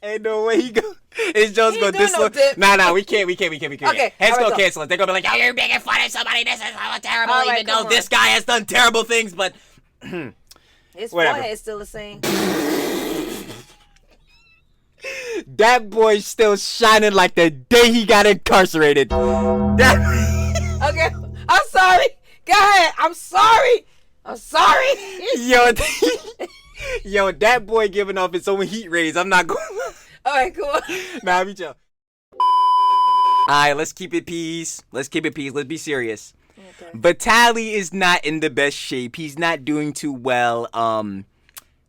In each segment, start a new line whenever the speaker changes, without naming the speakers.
Ain't no way he go. His Joe's go this look. Nah, we can't.
Okay,
Heads gonna cancel it. They're gonna be like, yo, you're making fun of somebody. This is so terrible.
All right,
even though this guy has done terrible things, but
his
whatever.
forehead's still the same.
That boy's still shining like the day he got incarcerated.
Okay, I'm sorry. Go ahead. I'm sorry.
Yo, that boy giving off his own heat rays. I'm not going.
All right, cool.
Nah, be chill. Alright, let's keep it peace. Let's be serious.
Okay.
Vitaly is not in the best shape. He's not doing too well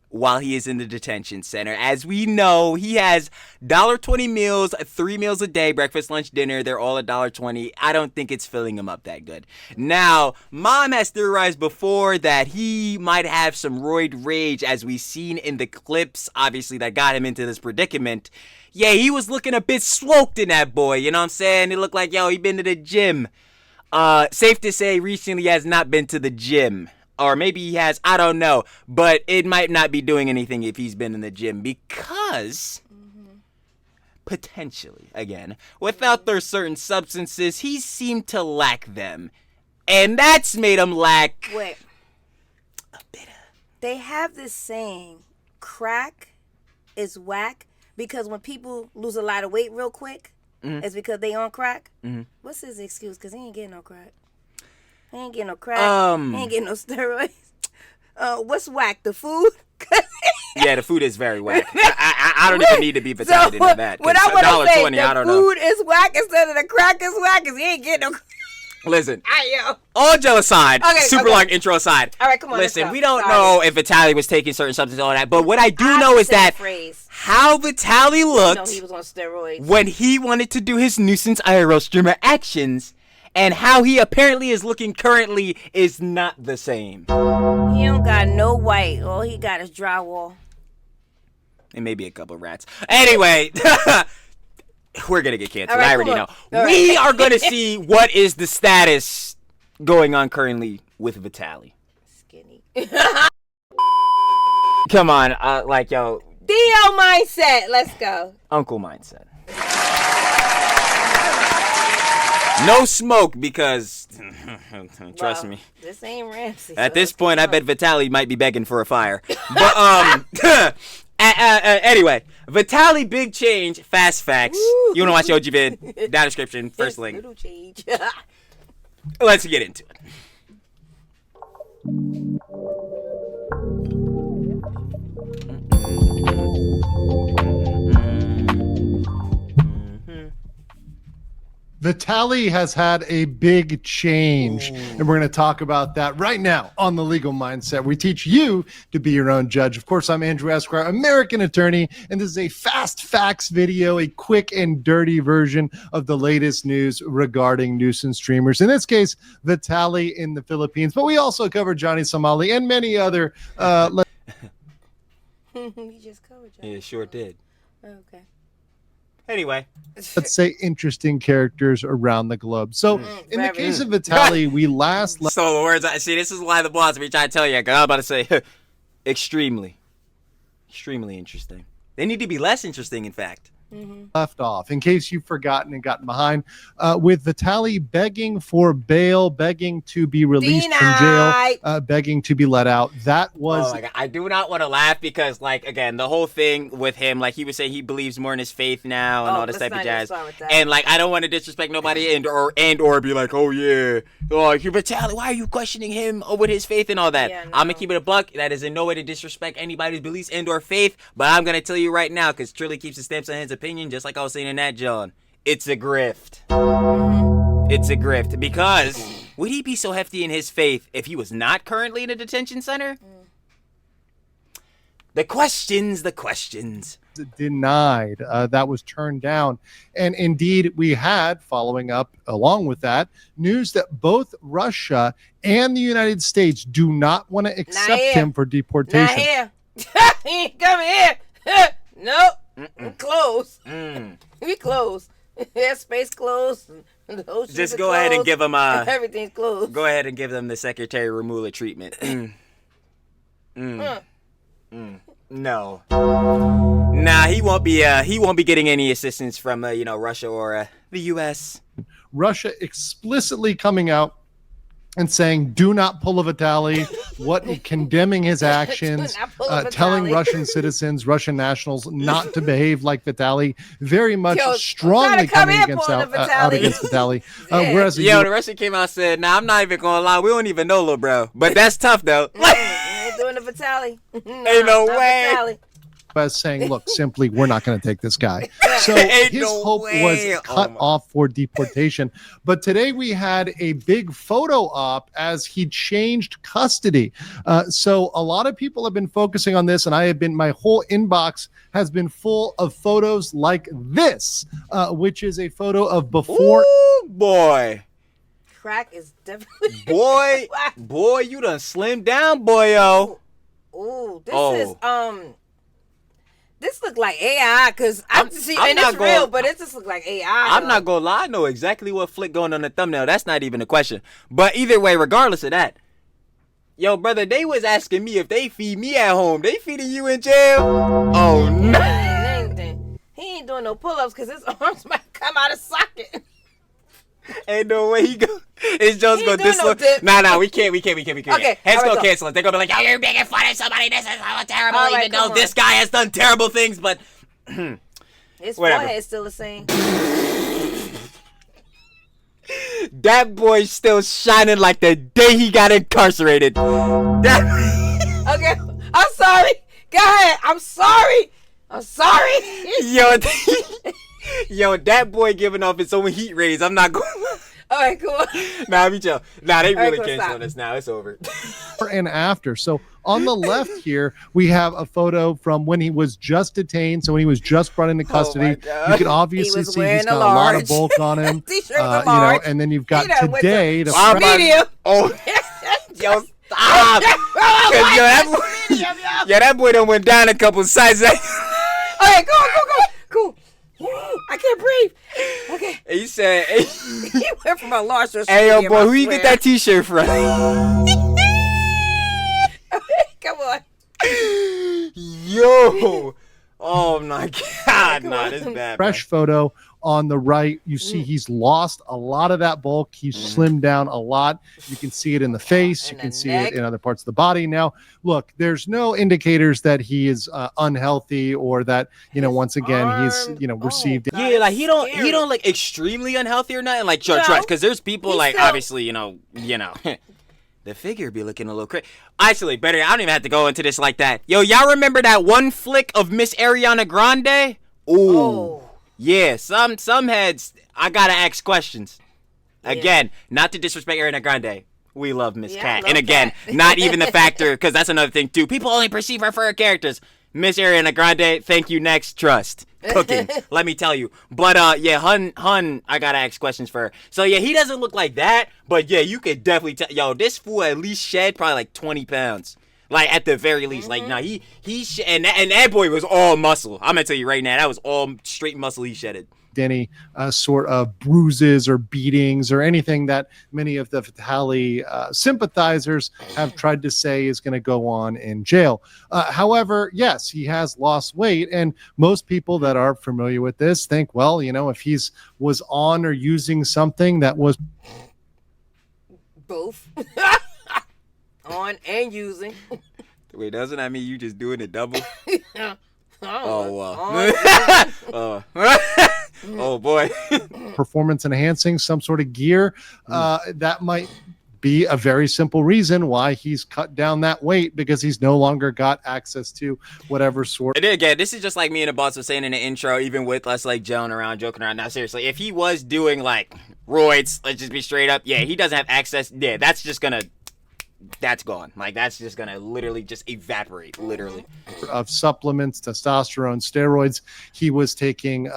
while he is in the detention center. As we know, he has $1.20 meals, 3 meals a day, breakfast, lunch, dinner. They're all $1.20. I don't think it's filling him up that good. Now, Mom has theorized before that he might have some roid rage, as we've seen in the clips, obviously, that got him into this predicament. Yeah, he was looking a bit swoked in that boy, you know what I'm saying? It looked like, yo, he been to the gym. Safe to say, recently he has not been to the gym. Or maybe he has, I don't know. But it might not be doing anything if he's been in the gym. Because, potentially, again, without their certain substances, he seemed to lack them. And that's made him lack...
Wait.
A bit of...
They have this saying, crack is whack, because when people lose a lot of weight real quick, it's because they on crack. What's his excuse? Because he ain't getting no crack. He ain't getting no crack. He ain't getting no steroids. What's whack? The food?
Yeah, the food is very whack. I don't even need to be Vitaly into that.
What I want to say, the
know.
food is whack instead of the crack is whack, because he ain't getting no.
Listen, all jealous aside, super long intro aside.
All right, come on.
Listen, we don't know if Vitaly was taking certain substances and all that, but what I do know is that how Vitaly looked
he was on steroids
when he wanted to do his nuisance IRL streamer actions, and how he apparently is looking currently is not the same.
He don't got no white. All he got is drywall.
And maybe a couple rats. Anyway, we're going to get canceled.
Right,
I already know.
All
we are going to see what is the status going on currently with Vitaly.
Skinny.
Come on. Yo.
Theo mindset. Let's go.
Uncle mindset. No smoke because, trust me.
This ain't Ramsey.
At this point, I bet Vitaly might be begging for a fire. But, anyway, Vitaly big change, fast facts. You want to watch the OG vid? Down description, first link.
Little change.
Let's get into it.
Vitaly has had a big change, and we're going to talk about that right now on The Legal Mindset. We teach you to be your own judge. Of course, I'm Andrew Esquire, American attorney, and this is a fast facts video, a quick and dirty version of the latest news regarding nuisance streamers. In this case, Vitaly in the Philippines, but we also cover Johnny Somali and many other.
You just covered Johnny.
Yeah, sure did.
Okay.
Anyway,
let's say interesting characters around the globe. So in the case of Vitaly, we
so the words I see, this is why the boss we trying to tell you. I'm about to say extremely interesting. They need to be less interesting, in fact.
Left off, in case you've forgotten and gotten behind, with Vitaly begging for bail, begging to be released from jail, begging to be let out. That was...
Oh my God. I do not want to laugh because, again, the whole thing with him, he was saying he believes more in his faith now and all this type of jazz. And, I don't want to disrespect nobody and or be like, oh, yeah, Vitaly, why are you questioning him with his faith and all that? Yeah, no. I'm going to keep it a buck. That is in no way to disrespect anybody's beliefs and or faith, but I'm going to tell you right now, because Trilly keeps his stamps on his opinion, just like I was saying in that, John. It's a grift. It's a grift. Because would he be so hefty in his faith if he was not currently in a detention center? The questions.
Denied. That was turned down. And indeed, we had, following up along with that, news that both Russia and the United States do not want to accept him for deportation.
Not here. He ain't coming here. Nope. We close. We close. Airspace closed.
Just go ahead and give them
everything's closed.
Go ahead and give them the Secretary Ramula treatment. No. Nah, he won't be getting any assistance from Russia or the U.S.
Russia explicitly coming out and saying, do not pull a Vitaly, condemning his actions, telling Russian citizens, Russian nationals not to behave like Vitaly, very much strongly coming out against Vitaly. Whereas
the Russian came out and said, nah, I'm not even going to lie, we don't even know little bro. But that's tough, though.
Ain't doing the Vitaly.
Ain't no way.
Vitaly. As saying, look, simply, we're not going to take this guy. So his hope was cut off for deportation. But today we had a big photo op as he changed custody. So a lot of people have been focusing on this, and my whole inbox has been full of photos like this, which is a photo of before.
Ooh, boy.
Crack is definitely.
Boy, you done slimmed down, boyo.
Ooh, this is This look like AI, because it's real, but it just look like AI.
I'm not gonna lie, I know exactly what flick going on the thumbnail. That's not even a question. But either way, regardless of that, yo, brother, they was asking me if they feed me at home. They feeding you in jail? Oh no.
He ain't doing no pull-ups because his arms might come out of socket.
Ain't no way he go. It's just gonna dislocate. Nah, we can't.
Okay,
Heads gonna cancel it. They're gonna be like, yo, you're making fun of somebody. This is so terrible. Even though this guy has done terrible things, but
his forehead's still the same.
That boy's still shining like the day he got incarcerated.
Okay, I'm sorry. Go ahead. I'm sorry.
Yo, that boy giving off his own heat rays. I'm not going.
All right, cool.
Nah, me chill. Nah, they really canceling us now. It's over.
And after. So on the left here, we have a photo from when he was just detained. So when he was just brought into custody, you can obviously see he's got a lot of bulk on him. And then you've got today.
Medium.
Oh, yo, stop. That boy done went down a couple sizes.
All right, cool. I can't breathe. Okay.
He said,
he went from a large to a
hey, yo, boy, who you get that t-shirt from?
Come on.
Yo. Oh, my God. Nah, this is bad.
Fresh photo on the right. You see he's lost a lot of that bulk. He's slimmed down a lot. You can see it in the face. You can see it in other parts of the body. Now, look, there's no indicators that he is unhealthy or that, once again, he's, received.
Yeah, like he don't like extremely unhealthy or nothing. Like, trust, because there's people like, obviously, the figure be looking a little crazy. Actually, better, I don't even have to go into this like that. Yo, y'all remember that one flick of Miss Ariana Grande? Ooh. Oh. Yeah, some heads, I gotta ask questions. Again, not to disrespect Ariana Grande. We love Miss Cat. And again, not even the factor, because that's another thing too. People only perceive her for her characters. Miss Ariana Grande, thank you, next, trust. Cooking, let me tell you. But Hun, I gotta ask questions for her. So yeah, he doesn't look like that, but yeah, you could definitely tell. Yo, this fool at least shed probably like 20 pounds. Like, at the very least. Like, nah, and that boy was all muscle. I'm gonna tell you right now, that was all straight muscle he shedded.
Any sort of bruises or beatings or anything that many of the Vitaly sympathizers have tried to say is going to go on in jail. However, yes, he has lost weight, and most people that are familiar with this think, well, if he's was on or using something that was
both on and using.
Wait, doesn't that mean you just doing it double? Oh boy.
Performance enhancing, some sort of gear. That might be a very simple reason why he's cut down that weight, because he's no longer got access to whatever sort.
And again, this is just like me and the boss was saying in the intro, even with us like joking around. Now, seriously, if he was doing like roids, let's just be straight up. Yeah, he doesn't have access. Yeah, that's gone. Like, that's just gonna literally just evaporate, literally.
Of supplements, testosterone, steroids, he was taking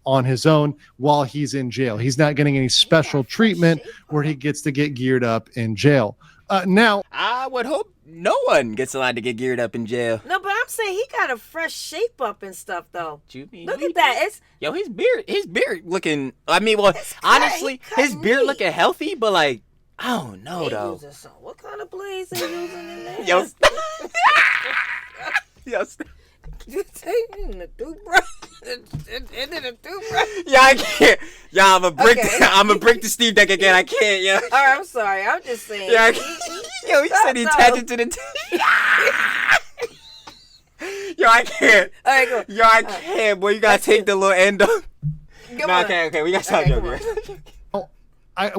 on his own while he's in jail. He's not getting any special treatment where he gets to get geared up in jail. Now,
I would hope no one gets allowed to get geared up in jail.
No, but I'm saying he got a fresh shape up and stuff, though. Look at that.
His beard looking, honestly, his beard looking healthy, but like, I don't know, though.
What kind of blades they using in there?
Yo,
You taking the toothbrush? Is it a toothbrush?
Yeah, I can't. Yeah, I'm a brick.
Okay.
I'm a brick to Steve Deck again. I can't. Yeah.
All right, I'm sorry. I'm just saying.
Yeah. Yo, he said he attached it to the. Yo, I can't.
All right, go.
Yo, I can't. Boy, you gotta take the little end off.
Come
No,
on.
okay. We gotta stop joking.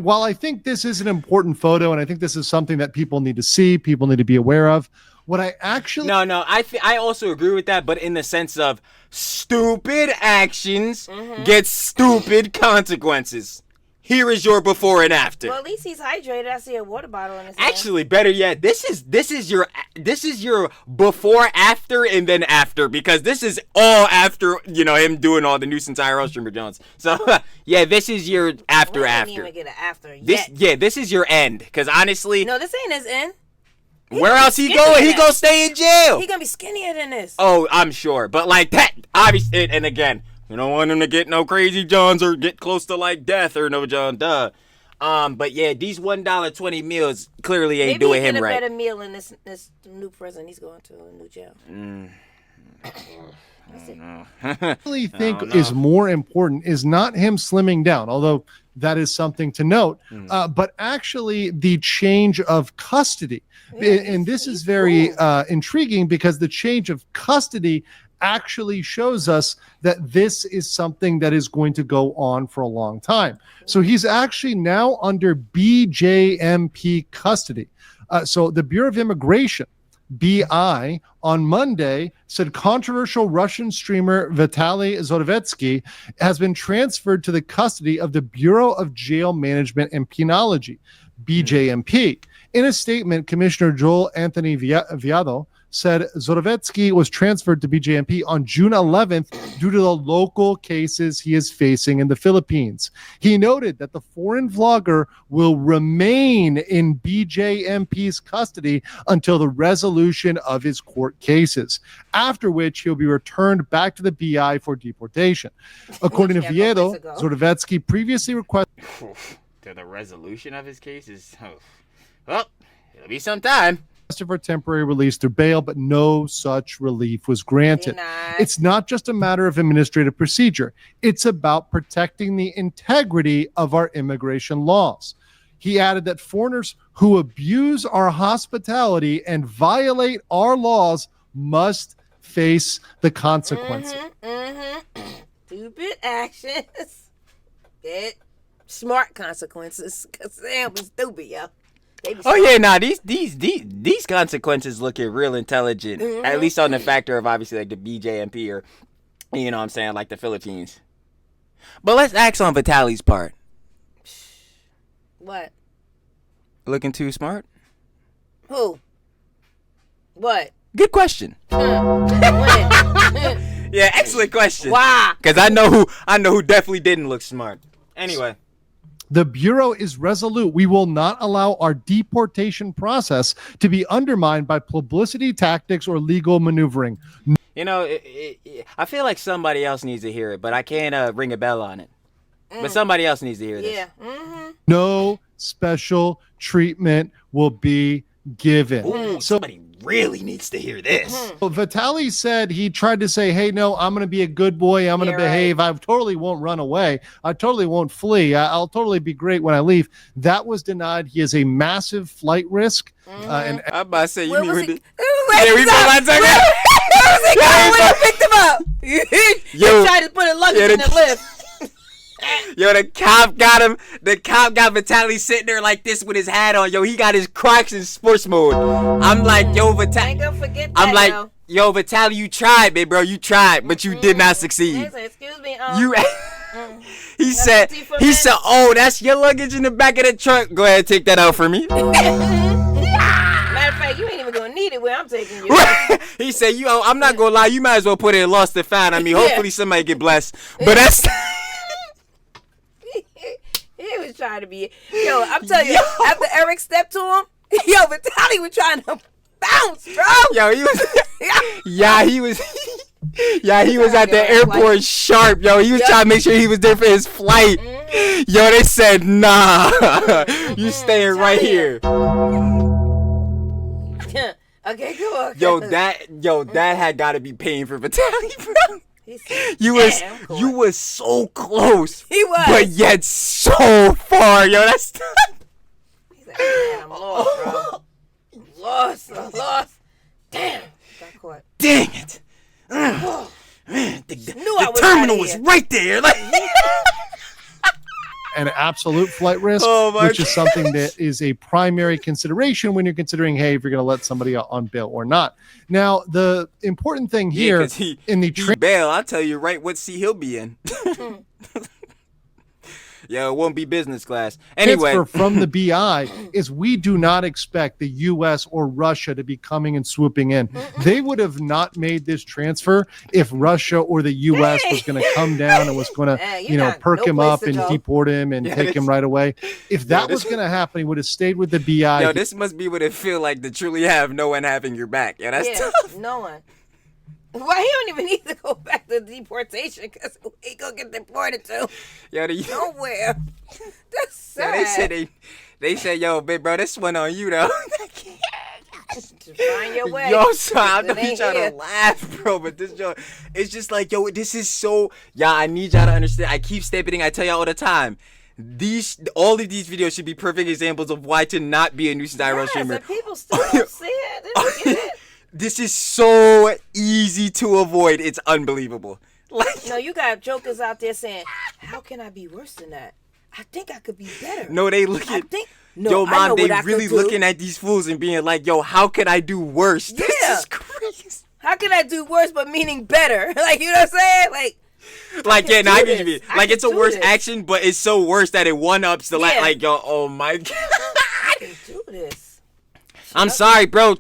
While I think this is an important photo, and I think this is something that people need to see, people need to be aware of, what I actually
No. I also agree with that, but in the sense of stupid actions get stupid consequences. Here is your before and after.
Well, at least he's hydrated. I see a water bottle in his hand.
Actually, better yet, this is your before, after, and then after, because this is all after him doing all the nuisance IRL streamer Jones. So yeah, this is your after.
We didn't even get an after
This
yet.
this is your end, because honestly,
No, this ain't his end.
where else he
skinnier
going?
than
He
that.
gonna stay in jail.
He gonna be skinnier than this.
Oh, I'm sure, but like that, obviously, and again, we don't want him to get no crazy Johns or get close to like death or no John, duh. But yeah, these $1.20 meals clearly ain't
Maybe
doing
he
him
get a
right.
better meal in this new prison he's going to, a new jail.
really think is more important is not him slimming down, although that is something to note, but actually the change of custody. And this is very intriguing because the change of custody actually shows us that this is something that is going to go on for a long time. So he's actually now under BJMP custody. So the Bureau of Immigration, BI, on Monday said controversial Russian streamer Vitaly Zorovetsky has been transferred to the custody of the Bureau of Jail Management and Penology, BJMP. In a statement, Commissioner Joel Anthony Viado said Zorovetsky was transferred to BJMP on June 11th due to the local cases he is facing in the Philippines. He noted that the foreign vlogger will remain in BJMP's custody until the resolution of his court cases, after which he'll be returned back to the BI for deportation. According to
Yeah, no
Viedo,
place to go.
Zorovetsky previously requested
To the resolution of his cases. Well, it'll be some time.
for temporary release through bail, but no such relief was granted.
Denied.
It's not just a matter of administrative procedure. It's about protecting the integrity of our immigration laws. He added that foreigners who abuse our hospitality and violate our laws must face the consequences.
Stupid actions get smart consequences. Cause they don't be stupid, yo. They be
Oh
smart.
yeah, nah, these consequences looking real intelligent. At least on the factor of obviously like the BJMP or you know what I'm saying, like the Philippines. But let's ask on Vitaly's part.
What?
Looking too smart?
Who? What?
Good question.
When?
Yeah, excellent question.
Why?
Because I know who definitely didn't look smart. Anyway.
The Bureau is resolute. We will not allow our deportation process to be undermined by publicity tactics or legal maneuvering.
You know, I feel like somebody else needs to hear it, but I can't ring a bell on it. But somebody else needs to hear this.
Yeah.
No special treatment will be given.
Ooh, somebody really needs to hear this.
So Vitaly said he tried to say, hey, no, I'm going to be a good boy. I'm going to
Yeah,
behave. I totally won't run away. I totally won't flee. I'll totally be great when I leave. That was denied. He is a massive flight risk. And
I'm about to say, you
Where
mean
was
with
he?
the...
Wait,
Yeah, we
stop.
about to
Where was he going when you picked him up?
Yo.
He tried to put a luggage
Yeah,
in the lift.
Yo, the cop got him. The cop got Vitaly sitting there like this with his hat on. Yo, he got his Crocs in sports mode. I'm like, yo,
I ain't
Vitaly.
gonna forget that.
I'm like,
yo.
yo, Vitaly, you tried, man, bro. You tried, but you did not succeed.
He said, excuse me.
You. He said,
empty for
he said,
minutes.
oh, that's your luggage in the back of the truck. Go ahead and take that out for me.
Matter of fact, you ain't even gonna need it where I'm taking you.
He said, you. I'm not gonna lie. You might as well put it in lost and found. I mean, hopefully somebody get blessed. But that's.
He was trying to be. Yo, I'm telling you, after Eric stepped to him, yo, Vitaly was trying to bounce, bro.
Yo, he was. Yeah, he was. Yeah, he was at the airport sharp, yo. He was trying to make sure he was there for his flight. Yo, they said, nah, you staying right here.
Okay, come on.
Yo, that had got to be paying for Vitaly, bro.
Said,
You was so close.
He was.
But yet so far, yo. That's.
He's like, man, I'm lost, bro. I'm lost. Damn. Got caught.
Dang it. Man, the terminal was right there. Like.
An absolute flight risk,
Oh
which is something that is a primary consideration when you're considering, hey, if you're going to let somebody out on bail or not. Now, the important thing here in the
bail, I'll tell you right what seat he'll be in. Yeah, it won't be business class. Anyway,
transfer from the BI is we do not expect the U.S. or Russia to be coming and swooping in. They would have not made this transfer if Russia or the U.S. was going to come down and was going to, perk him up and deport him and take him right away. If that was going to happen, he would have stayed with the BI.
Yo, this must be what it feel like to truly have no one having your back. Yeah, that's tough.
No one. Why he don't even need to go back to deportation because he gonna get deported to nowhere. That's sad.
Yeah, they said, yo, big bro, this one on you though.
Just find your way.
Yo, son, I know you trying to laugh, bro, but this joke, it's just like, yo, this is so. Y'all, I need y'all to understand. I keep stepping. I tell y'all all the time. All of these videos should be perfect examples of why to not be a nuisance IRL streamer.
People still don't see it. They don't get it.
This is so easy to avoid. It's unbelievable. Like,
no, you got jokers out there saying, "How can I be worse than that? I think I could be better."
No, they looking. Yo, mom, they really looking at these fools and being like, "Yo, how could I do worse?"
Yeah.
This is crazy.
How can I do worse, but meaning better? Like, you know what I'm saying?
Like yeah, now I get you. Like, it's a worse action, but it's so worse that it one ups the like, yo, oh my god.
I can do this.
I'm sorry, bro.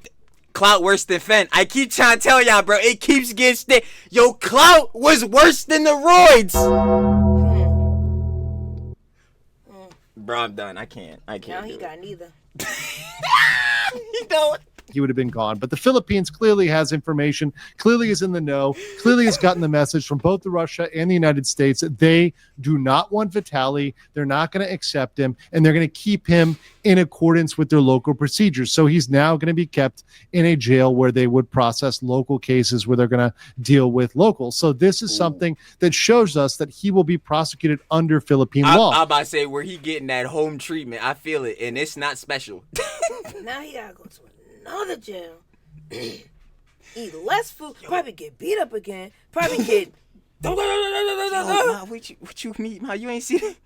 Clout worse than Fent. I keep trying to tell y'all, bro. It keeps getting stick. Yo, Clout was worse than the roids. Bro, I'm done. I can't.
Now he got neither.
You know.
He would have been gone. But the Philippines clearly has information, clearly is in the know, clearly has gotten the message from both the Russia and the United States that they do not want Vitaly. They're not going to accept him, and they're going to keep him in accordance with their local procedures. So he's now going to be kept in a jail where they would process local cases where they're going to deal with locals. So this is something that shows us that he will be prosecuted under Philippine law.
I'm about to say, where he getting that home treatment, I feel it, and it's not special.
Now he got to go to another jail, eat less food, probably get beat up again, probably get.
Yo, Ma, what you mean, Ma? You ain't seen it?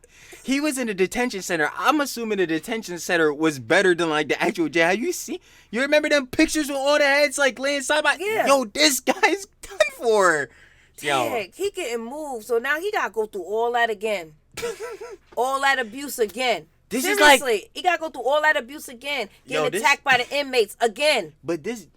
He was in a detention center. I'm assuming the detention center was better than like the actual jail. Have you seen? You remember them pictures with all the heads like laying side by?
Yeah.
Yo, this guy's done for.
Dang, he getting moved, so now he gotta go through all that again, all that abuse again. Seriously, he gotta go through all that abuse again, getting attacked by the inmates again.
But this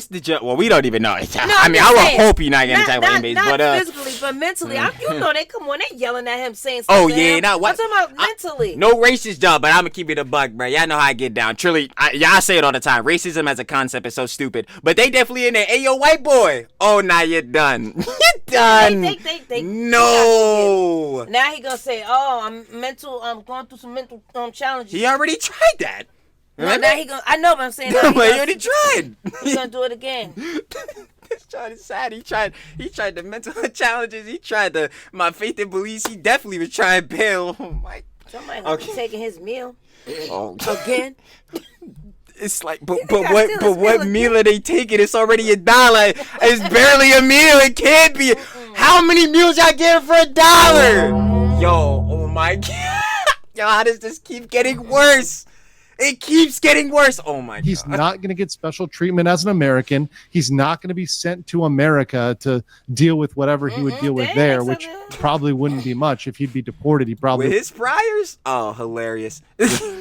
the judge. Well, we don't even know.
No,
I mean, I would hope he's not getting attacked by inmates,
not
but
physically, but mentally. You know, they come on, they yelling at him, saying stuff.
Oh yeah,
I'm talking about mentally.
No racist job, but I'm gonna keep it a buck, bro. Y'all know how I get down. Truly, y'all say it all the time. Racism as a concept is so stupid, but they definitely in there. Hey, yo, white boy. Oh, now you're done. You're done.
They
no.
Now he gonna say, "Oh, I'm going through some mental challenges."
He already tried that.
No, now he gonna. I know, but I'm saying.
But he already tried.
He's gonna do it again.
This child is sad. He tried the mental challenges. He tried my faith and beliefs. He definitely was trying bail. Oh my.
Somebody gonna be taking his meal.
Oh.
Again.
It's like, but what meal are they taking? It's already $1. It's barely a meal. It can't be. How many meals y'all getting for $1? Yo, oh my god. Yo, how does this keep getting worse? It keeps getting worse. Oh my god.
He's not going to get special treatment as an American. He's not going to be sent to America to deal with whatever he would deal with there, which probably wouldn't be much. If he'd be deported, he probably
with his priors. Oh, hilarious.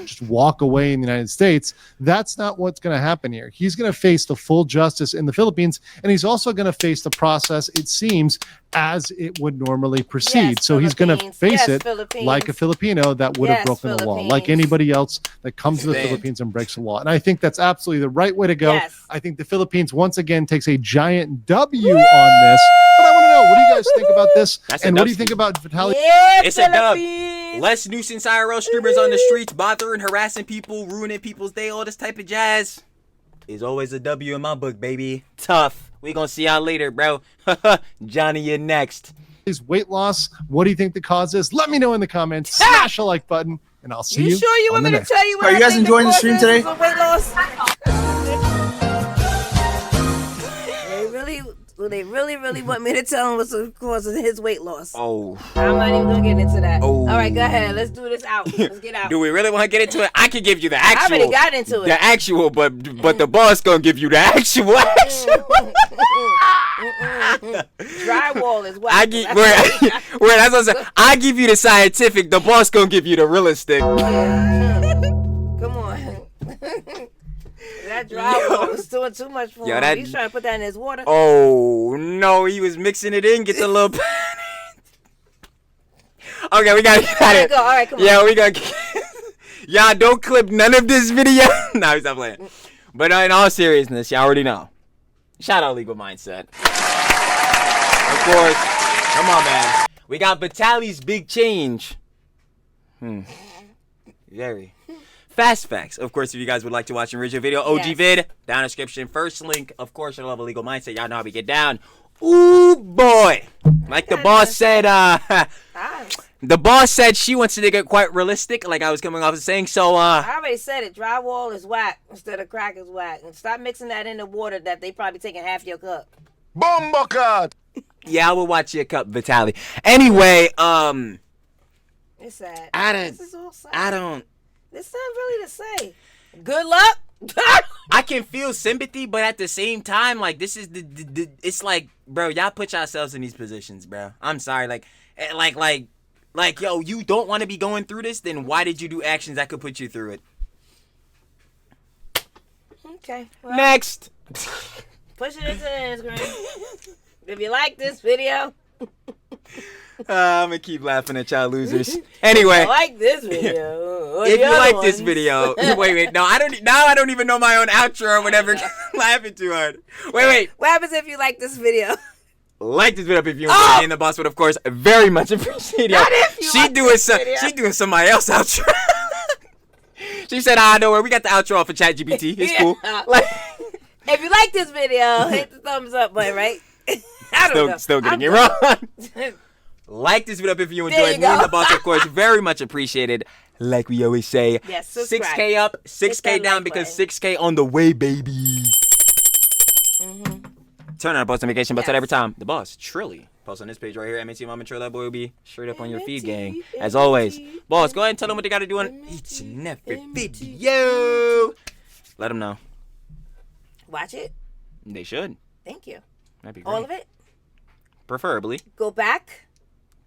just walk away in the United States. That's not what's going to happen here. He's going to face the full justice in the Philippines, and he's also going to face the process, it seems, as it would normally proceed.
Yes,
so he's going to face it
Philippines.
like a Filipino that would have broken the law, like anybody else that comes to the Philippines and breaks the law. And I think that's absolutely the right way to go.
Yes.
I think the Philippines once again takes a giant W on this. But I want to know, what do you guys think about this? And what do you think about Vitaly?
Yeah,
it's
Philippines.
a dub. Less nuisance IRL streamers on the streets, bothering, harassing people, ruining people's day, all this type of jazz. is always a W in my book, baby. Tough. We gonna see y'all later, bro. Johnny, you're next.
His weight loss. What do you think the cause is? Let me know in the comments. Smash a like button, and I'll see you.
You sure you
on
want
the
me to
next.
tell you what
Are you
I
guys
think
enjoying the
cause
stream
is
today?
for weight loss? They really want me to tell him what's the cause of his weight loss.
Oh.
I'm not even gonna get into that.
Oh.
All right, go ahead. Let's do this out. Let's get out.
Do we really want to get into it? I can give you the
I
actual.
already got into it.
The actual, but the boss gonna give you the actual.
Drywall is what
I give that's what I'm saying. I give you the scientific. The boss gonna give you the realistic.
Come on. That drywall was doing too much for him. He's trying to put that in his water.
Oh no, he was mixing it in. Get the little. Okay, we gotta get out of it.
All right, come on.
Yeah, we gotta. Y'all don't clip none of this video. No, he's not playing. But in all seriousness, y'all already know. Shout out Legal Mindset. Of course. Come on, man. We got Vitaly's big change. Very. Fast facts. Of course, if you guys would like to watch an original video, OG vid, down in the description. First link, of course, I love a Legal Mindset. Y'all know how we get down. Ooh, boy. Like the boss said, the boss said she wants to get quite realistic, like I was coming off of saying. So,
I already said it. Drywall is whack instead of crack is whack. And stop mixing that in the water that they probably taking half your cup.
Bombocat!
Yeah, I will watch your cup, Vitaly. Anyway,
It's sad.
This is all sad.
There's nothing really to say. Good luck.
I can feel sympathy, but at the same time, like, this is it's like, bro, y'all put yourselves in these positions, bro. I'm sorry, like, yo, you don't want to be going through this, then why did you do actions that could put you through it?
Okay. Well,
Next.
push it into Instagram. If you like this video.
I'm gonna keep laughing at y'all losers. Anyway.
I like this video.
If you like this video, wait, no, I don't even know my own outro or whatever. Laughing too hard. Wait.
What happens if you like this video?
Like this video if you enjoyed it, and the boss would, of course, very much appreciate it.
Not if you like this video.
She doing somebody else outro. She said, don't worry, we got the outro off of ChatGPT. It's cool. Like,
if you like this video, hit the thumbs up button, right? I don't know.
Still getting it wrong. Like this video if you enjoyed. Me and the boss, of course, very much appreciated. Like we always say,
yes, subscribe.
6K up, 6K down, because 6K on the way, baby. Turn on post notification button every time. The boss, Trilly, post on this page right here. MNT Mama Trill, that boy will be straight up on your feed, gang. As always, boss, go ahead and tell them what they got to do on each and every video. Let them know.
Watch it.
They should.
Thank you.
That'd be great.
All of it.
Preferably.
Go back.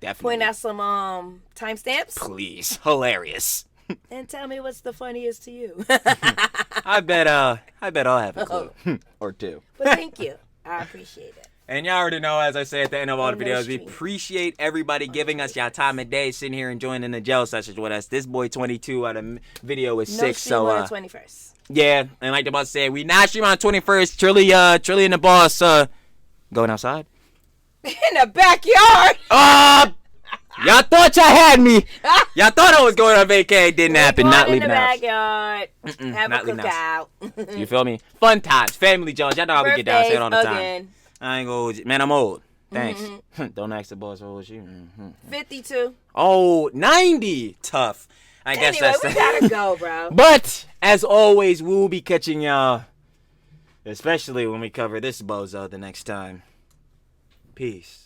Definitely.
Point out some timestamps.
Please. Hilarious.
And tell me what's the funniest to you.
I bet I'll have a clue. Or two.
But thank you. I appreciate it.
And y'all already know, as I say at the end of all the videos, we
stream.
appreciate everybody giving us y'all time of day, sitting here enjoying in the jail sessions with us. This boy 22 out of video is 6, so
on the 21st.
Yeah, and like the boss said, we not streaming on 21st. Trilly and the boss going outside.
In the backyard.
Y'all thought y'all had me. Y'all thought I was going on vacay. Didn't happen. Not leaving the house.
In the backyard. Have a cookout.
You feel me? Fun times, family Jones. Y'all know how we get down. Say it all the time.
Again.
I ain't gonna, man, I'm old. Thanks. Don't ask the boss how old you.
52.
Oh, 90. Tough. I guess
Anyway,
that's
we gotta go, bro.
But as always, we'll be catching y'all, especially when we cover this bozo the next time. Peace.